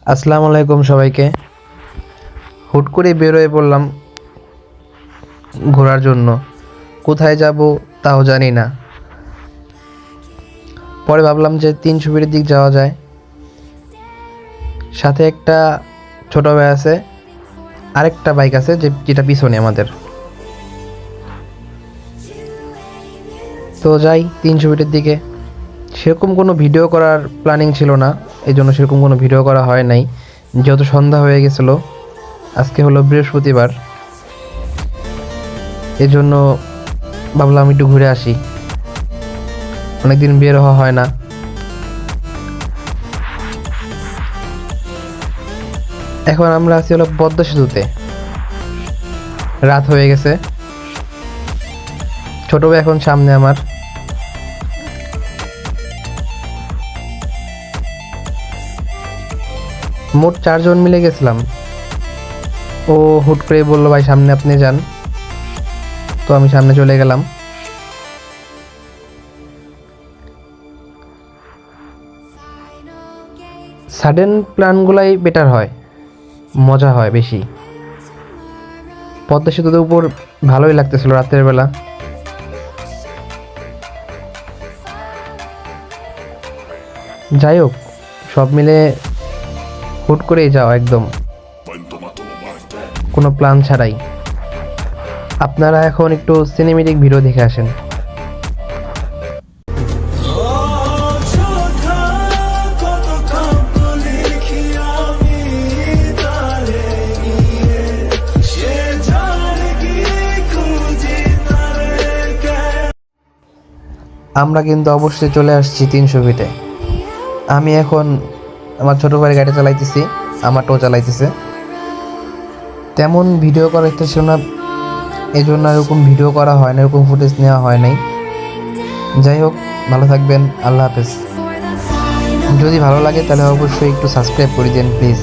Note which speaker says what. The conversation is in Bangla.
Speaker 1: আসসালামু আলাইকুম সবাইকে। হুট করে বের হয়ে পড়লাম ঘোরার জন্য। কোথায় যাব তাও জানি না। পরে ভাবলাম যে ৩০০ দিক যাওয়া যায়। সাথে একটা ছোট ভাই আছে, আরেকটা বাইক আছে যেটা পিছনে আমাদের। তো যাই ৩০০ দিকে। সেরকম কোনো ভিডিও করার প্ল্যানিং ছিল না, এই জন্য সেরকম কোনো ভিডিও করা হয় নাই। যেহেতু সন্ধ্যা হয়ে গেছিলো, আজকে হলো বৃহস্পতিবার, এজন্য ভাবলাম একটু ঘুরে আসি। অনেকদিন বের হওয়া হয় না। এখন আমরা আছি হলো পদ্মা সেতুতে। রাত হয়ে গেছে। ছোট ভাই এখন সামনে আমার। মোট 4 জন মিলে গেছিলাম। ও হুট করে বললো, ভাই সামনে আপনি যান। তো আমি সামনে চলে গেলাম। সাডেন প্ল্যানগুলাই বেটার হয়, মজা হয় বেশি। পদ্মা সেতুর উপর ভালোই লাগতেছিল রাতের বেলা। যাই হোক, সব মিলে হুট করেই যাওয়া, একদম কোনো প্ল্যান ছাড়াই। আপনারা এখন একটু সিনেমেটিক ভিডিও দেখে আসেন। আমরা কিন্তু অবশ্যই চলে আসছি ৩০০ ফিটে। আমি এখন আমার ছোটো ভাইয়ের গাড়ি চালাইতেছি, আমার টো চালাইতেছে। তেমন ভিডিও করার ইচ্ছা ছিল না, এই জন্য এরকম ভিডিও করা হয় না, এরকম ফুটেজ নেওয়া হয় নাই। যাই হোক, ভালো থাকবেন, আল্লাহ হাফেজ। যদি ভালো লাগে তাহলে অবশ্যই একটু সাবস্ক্রাইব করে দিন প্লিজ।